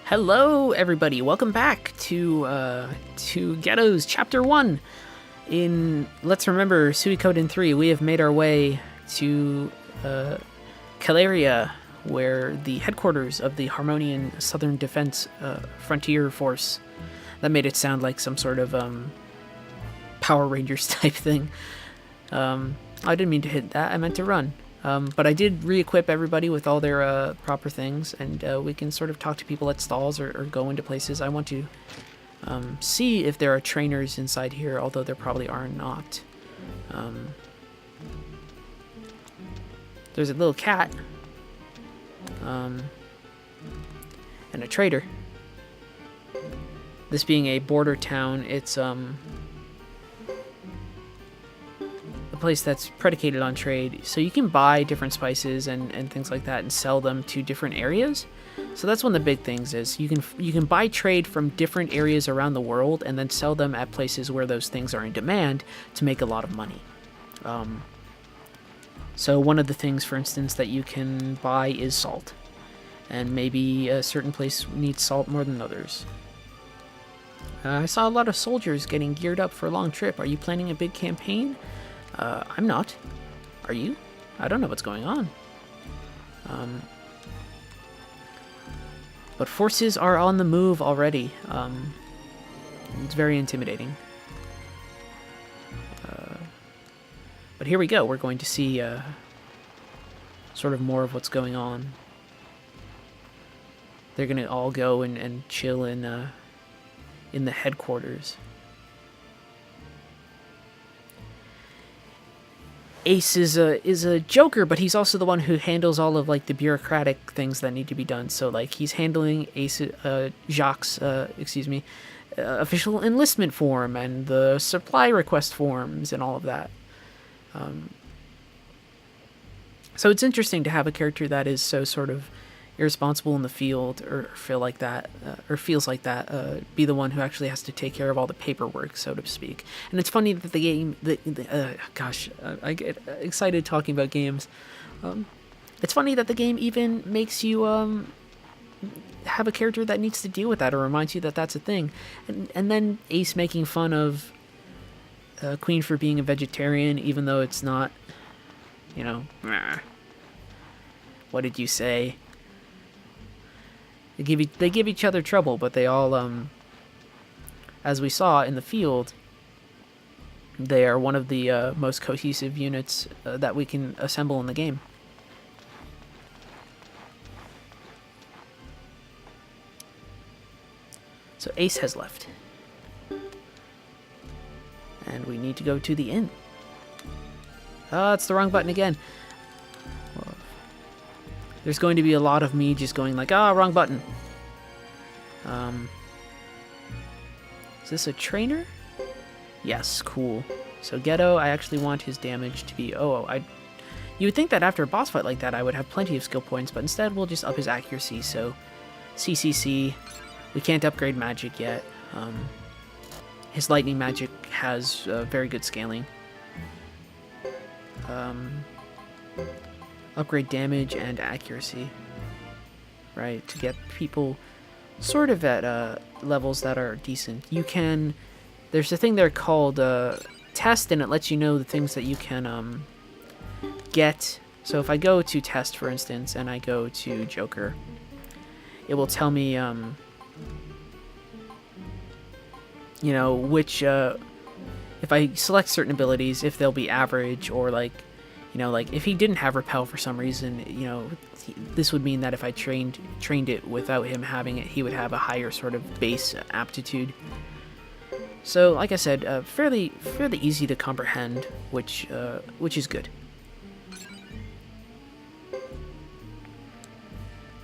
Hello, everybody. Welcome back to Geddoe's Chapter 1. Let's remember, Suikoden 3, we have made our way to Caleria, where the headquarters of the Harmonian Southern Defense Frontier Force. That made it sound like some sort of Power Rangers type thing. I didn't mean to hit that. I meant to run. But I did re-equip everybody with all their proper things, and we can sort of talk to people at stalls or go into places. I want to see if there are trainers inside here, although there probably are not. There's a little cat, and a trader. This being a border town, it's a place that's predicated on trade, so you can buy different spices and things like that and sell them to different areas. So that's one of the big things, is you can buy trade from different areas around the world and then sell them at places where those things are in demand to make a lot of money. So one of the things, for instance, that you can buy is salt, and maybe a certain place needs salt more than others. I saw a lot of soldiers getting geared up for a long trip. Are you planning a big campaign? I'm not. Are you? I don't know what's going on. But forces are on the move already. It's very intimidating. But here we go. We're going to see sort of more of what's going on. They're going to all go and chill in the headquarters. Ace is a joker, but he's also the one who handles all of like the bureaucratic things that need to be done. So like he's handling Jacques' official enlistment form and the supply request forms and all of that. So it's interesting to have a character that is so sort of irresponsible in the field, or feels like that, be the one who actually has to take care of all the paperwork, so to speak. And it's funny that the game, I get excited talking about games. It's funny that the game even makes you have a character that needs to deal with that, or reminds you that that's a thing. And then Ace making fun of Queen for being a vegetarian, even though it's not, what did you say? They give each other trouble, but they all, as we saw in the field, they are one of the most cohesive units that we can assemble in the game. So Ace has left. And we need to go to the inn. Oh, it's the wrong button again. There's going to be a lot of me just going like, wrong button. Is this a trainer? Yes, cool. So Geddoe, I actually want his damage to be, you would think that after a boss fight like that I would have plenty of skill points, but instead we'll just up his accuracy, so CCC. We can't upgrade magic yet. His lightning magic has very good scaling. Upgrade damage and accuracy, right, to get people sort of at levels that are decent. There's a thing there called test, and it lets you know the things that you can get. So if I go to test, for instance, and I go to Joker, it will tell me which if I select certain abilities, if they'll be average, or like if he didn't have repel for some reason, this would mean that if I trained it without him having it, he would have a higher sort of base aptitude. So, like I said, fairly easy to comprehend, which is good.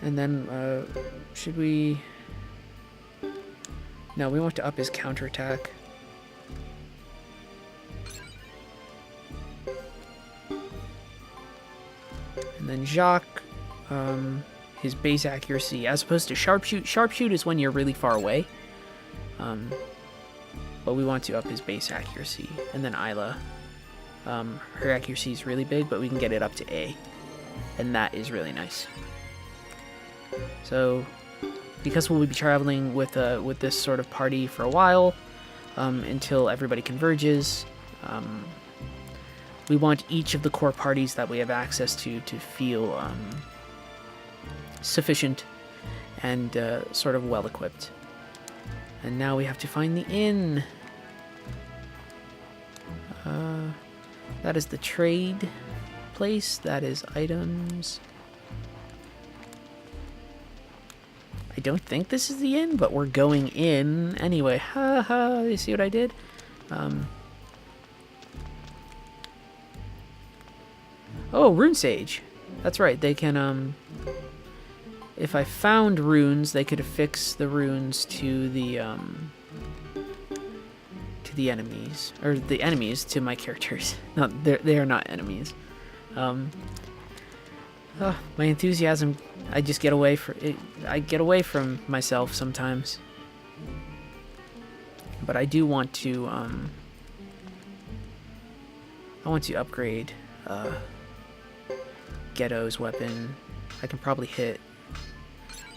And then, should we? No, we want to up his counterattack. And then Jacques, his base accuracy, as opposed to sharpshoot. Sharpshoot is when you're really far away. But we want to up his base accuracy. And then Isla, her accuracy is really big, but we can get it up to A. And that is really nice. So because we'll be traveling with this sort of party for a while, until everybody converges. We want each of the core parties that we have access to feel sufficient and sort of well equipped. And now we have to find the inn. That is the trade place. That is items. I don't think this is the inn, but we're going in anyway. Ha ha, you see what I did? Oh, rune sage. That's right, they can, if I found runes, they could affix the runes to the enemies. Or the enemies to my characters. No, they are not enemies. My enthusiasm, I just get away I get away from myself sometimes. But I do want to, I want to upgrade, Geddoe's weapon. I can probably hit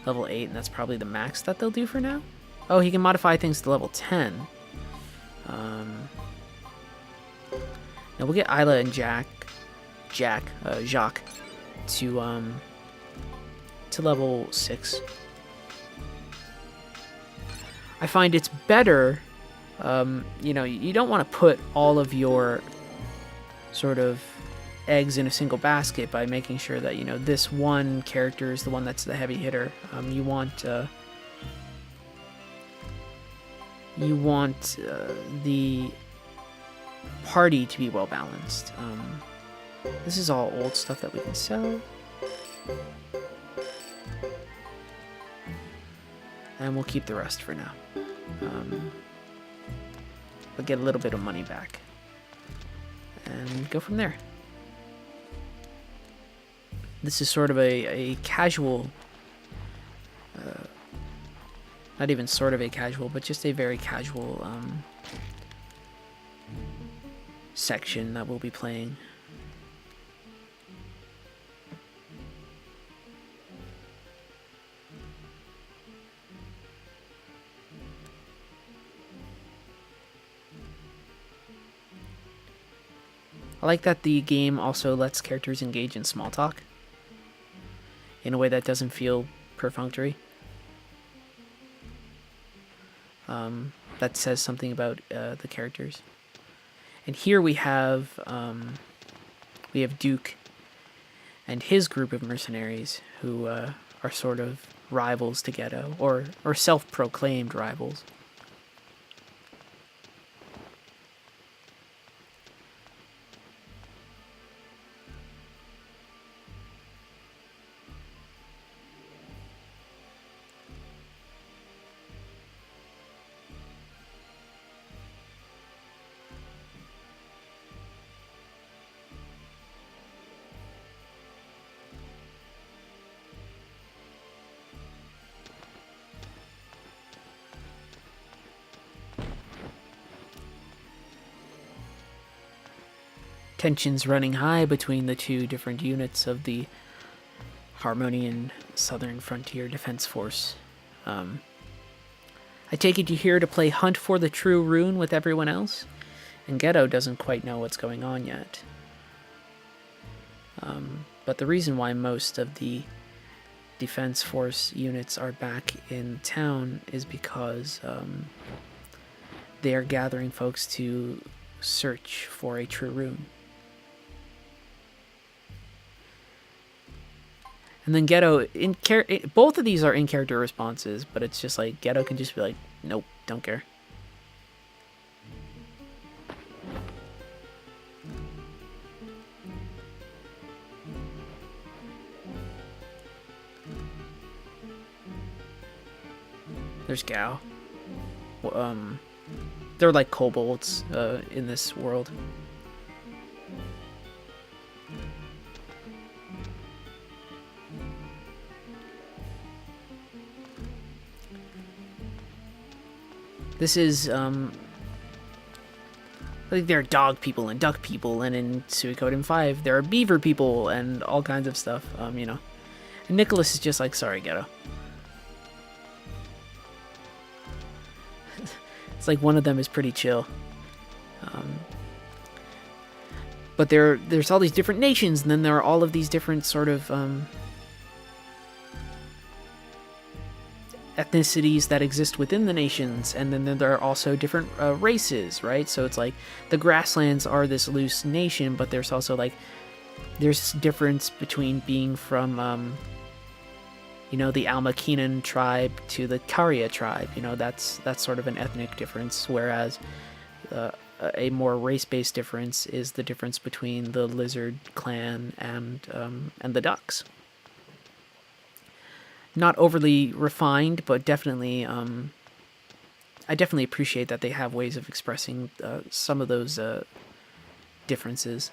level 8, and that's probably the max that they'll do for now. Oh, he can modify things to level 10. Now we'll get Isla and Jacques to level 6. I find it's better, you know, you don't want to put all of your sort of eggs in a single basket by making sure that, you know, this one character is the one that's the heavy hitter. You want the party to be well balanced. This is all old stuff that we can sell. And we'll keep the rest for now. But get a little bit of money back. And go from there. This is sort of a casual... not even sort of a casual, but just a very casual section that we'll be playing. I like that the game also lets characters engage in small talk in a way that doesn't feel perfunctory. That says something about the characters. And here we have Duke and his group of mercenaries who are sort of rivals to Geddoe, or self-proclaimed rivals. Tensions running high between the two different units of the Harmonian Southern Frontier Defense Force. I take it you're here to play Hunt for the True Rune with everyone else, and Geddoe doesn't quite know what's going on yet. But the reason why most of the Defense Force units are back in town is because they are gathering folks to search for a true rune. And then Geddoe, both of these are in-character responses, but it's just like, Geddoe can just be like, nope, don't care. There's Gao. They're like kobolds in this world. This is, I think there are dog people and duck people, and in Suikoden 5, there are beaver people and all kinds of stuff, you know. And Nicholas is just like, sorry, Geddoe. It's like one of them is pretty chill. But there's all these different nations, and then there are all of these different sort of ethnicities that exist within the nations, and then there are also different races, right? So it's like the grasslands are this loose nation, but there's also like there's difference between being from the Almakenan tribe to the Caleria tribe. That's sort of an ethnic difference, whereas a more race-based difference is the difference between the lizard clan and the ducks. Not overly refined, but definitely, I definitely appreciate that they have ways of expressing some of those differences.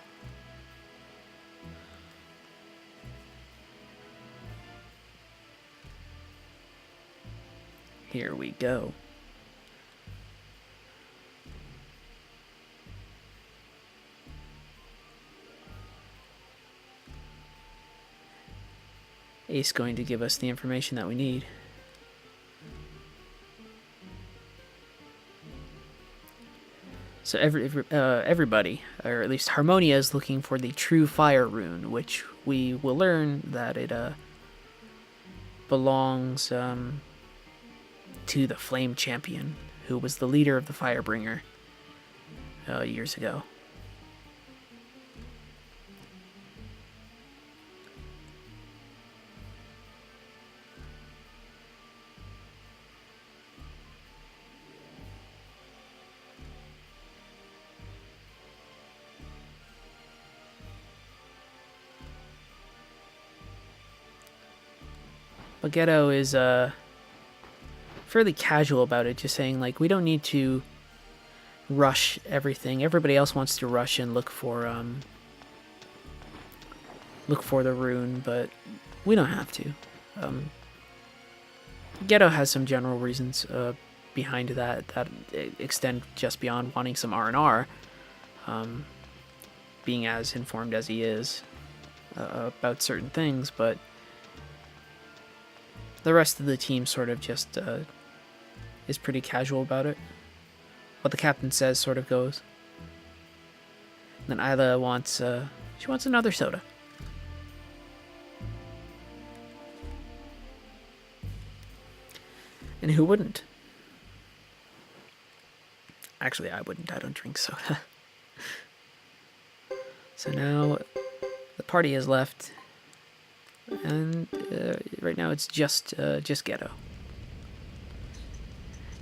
Here we go. Ace going to give us the information that we need. So everybody, or at least Harmonia, is looking for the true fire rune, which we will learn that it belongs to the Flame Champion, who was the leader of the Firebringer years ago. But Geddoe is fairly casual about it, just saying, like, we don't need to rush everything. Everybody else wants to rush and look for the rune, but we don't have to. Geddoe has some general reasons behind that extend just beyond wanting some R&R, being as informed as he is about certain things, but the rest of the team sort of just is pretty casual about it. What the captain says sort of goes. And then Isla wants another soda. And who wouldn't? Actually, I wouldn't. I don't drink soda. So now the party has left. And right now it's just Geddoe.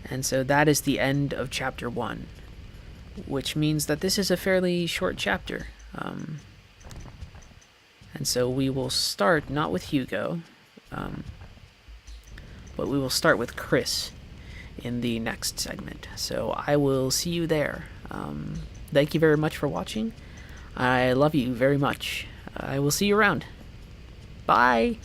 And so that is the end of chapter 1, which means that this is a fairly short chapter. And so we will start not with Hugo, but we will start with Chris in the next segment. So I will see you there. Thank you very much for watching. I love you very much. I will see you around. Bye!